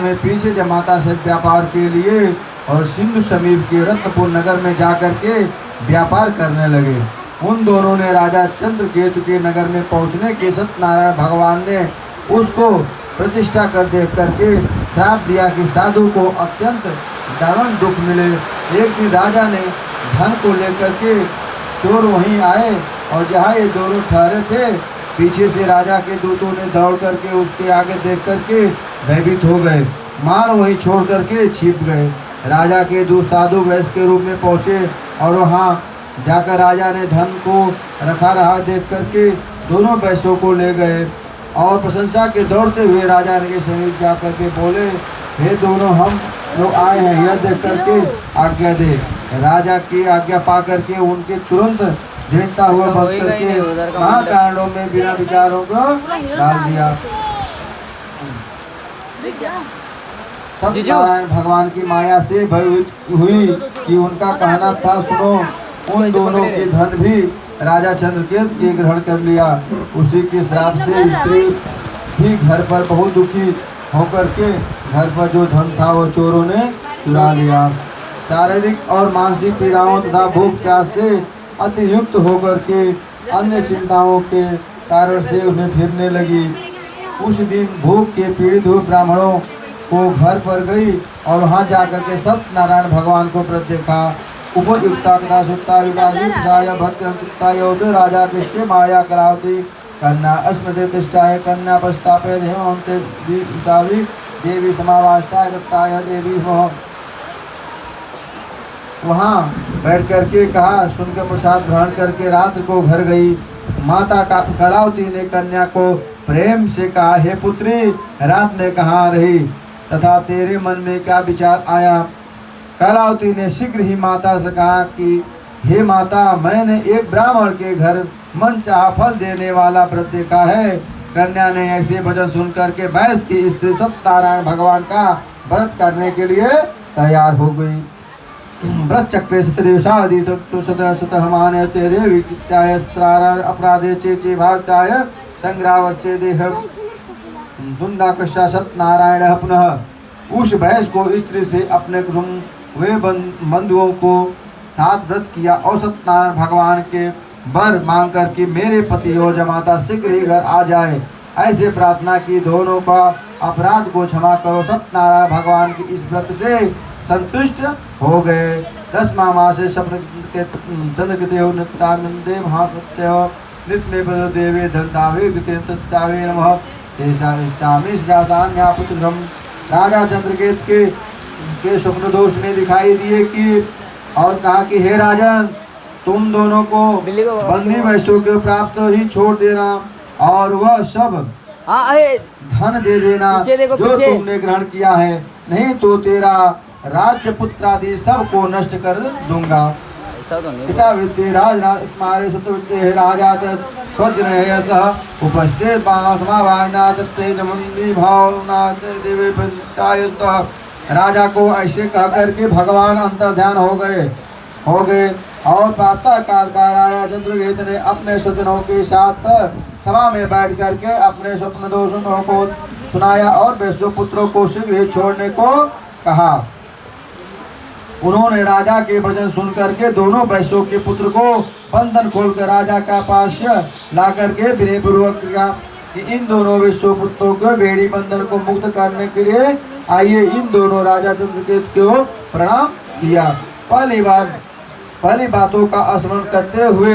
में पीछे जमाता से व्यापार के लिए और सिंधु समीप के रत्नपुर नगर में जाकर के व्यापार करने लगे। उन दोनों ने राजा चंद्रकेतु के नगर में पहुंचने के सत्यनारायण भगवान ने उसको प्रतिष्ठा कर देख करके श्राप दिया कि साधु को अत्यंत दारुण दुख मिले। एक दिन राजा ने धन को लेकर के चोर वहीं आए और जहाँ ये दोनों ठहरे थे पीछे से राजा के दूतों ने दौड़ करके उसके आगे देख करके भयभीत हो गए, मान वहीं छोड़ करके छिप गए। राजा के दूत साधु वैश्य के रूप में पहुँचे और वहाँ जाकर राजा ने धन को रखा रहा देख करके दोनों वैश्यों को ले गए और प्रशंसा के दौड़ते हुए राजा के समीप जा करके बोले, हे दोनों हम लोग आए हैं, यह देख करके आज्ञा दे। राजा की आज्ञा पा करके उनके तुरंत दृढ़ता हुआ बंद करके महाकांडों में बिना विचारों को डाल दिया। सत्यनारायण भगवान की माया से भयभीत हुई कि उनका कहना था, सुनो, उन दोनों के धन भी राजा चंद्रकेतु के ग्रहण कर लिया। उसी के श्राप से स्त्री भी घर पर बहुत दुखी होकर के घर पर जो धन था वो चोरों ने चुरा लिया। शारीरिक और मानसिक पीड़ाओं तथा भूख प्यास से अतियुक्त होकर के अन्य चिंताओं के कारण से उन्हें फिरने लगी। उस दिन भूख के पीड़ित हुए ब्राह्मणों को घर पर गई और वहाँ जाकर के सत्यनारायण भगवान को देखा। उपयुक्ता तथा सुक्ता विकासाय भक्तियुक्ता योद राजा कृष्ण माया कलावती कन्या अस्मृति तिष्ठाय कन्या प्रस्तापय हेमंते देवी समावाष्टाय दत्ताय देवी मोह। वहाँ बैठ करके कहा, सुनकर प्रसाद ग्रहण करके रात्र को घर गई। माता कलावती ने कन्या को प्रेम से कहा, हे पुत्री, रात में कहाँ रही तथा तेरे मन में क्या विचार आया। कलावती ने शीघ्र ही माता से कहा कि हे माता, मैंने एक ब्राह्मण के घर मन चाहा फल देने वाला व्रत देखा है। कन्या ने ऐसे वचन सुनकर के वैश्य की स्त्री सत्यनारायण भगवान का व्रत करने के लिए तैयार हो गई। व्रत चक्रे सतदेशादि सुतहमाने देवी अपराधे चे भाग्याय संग्रावर्चे देह धुंदा कशा सत्यनारायण पुनः। उस वैश्य को स्त्री से अपने कुटुंब वे बंधुओं को साथ व्रत किया और सत्यनारायण भगवान के वर मांग कर कि मेरे पति और जमाता शीघ्र ही घर आ जाए, ऐसे प्रार्थना की। दोनों का अपराध को क्षमा करो। सत्यनारायण भगवान की इस व्रत से संतुष्ट हो गए। 10वां मास से चंद्रकृते नित्यानंदे महाप्रत्य नित्य में देवे धनतावे कृतावे नमः पुत्रम। राजा चंद्रकेतु के स्वप्न दोष में दिखाई दिए कि और कहा कि हे राजन, तुम दोनों को बंदी वैश्यों के प्राप्त ही छोड़ देना और वह सब धन दे देना जो तुमने ग्रहण किया है, नहीं तो तेरा राज्य पुत्र आदि सब को नष्ट कर दूंगा। पिता विद्ये राजनाथ स्मारे सत्यविद्ये राजा स्वजन सह उपस्थित समावायना सत्य नमंदी भावना देवे प्रसिद्धायुस्तः। राजा को ऐसे कहकर के भगवान अंतर ध्यान हो गए और प्रातः काल का राजा चंद्रकेतु ने अपने स्वजनों के साथ सभा में बैठ करके अपने स्वप्न दोषों को सुनाया और वैश्य पुत्रों को शीघ्र ही छोड़ने को कहा। उन्होंने राजा के वचन सुन करके दोनों वैश्यों के पुत्र को बंधन खोलकर राजा का पास ला करके विनय पूर्वक कहा कि इन दोनों वैश्यों पुत्रों को बेड़ी बंधन को मुक्त करने के लिए आइए। इन दोनों राजा चंद्रकेतु को प्रणाम किया। पहली बातों का स्मरण करते हुए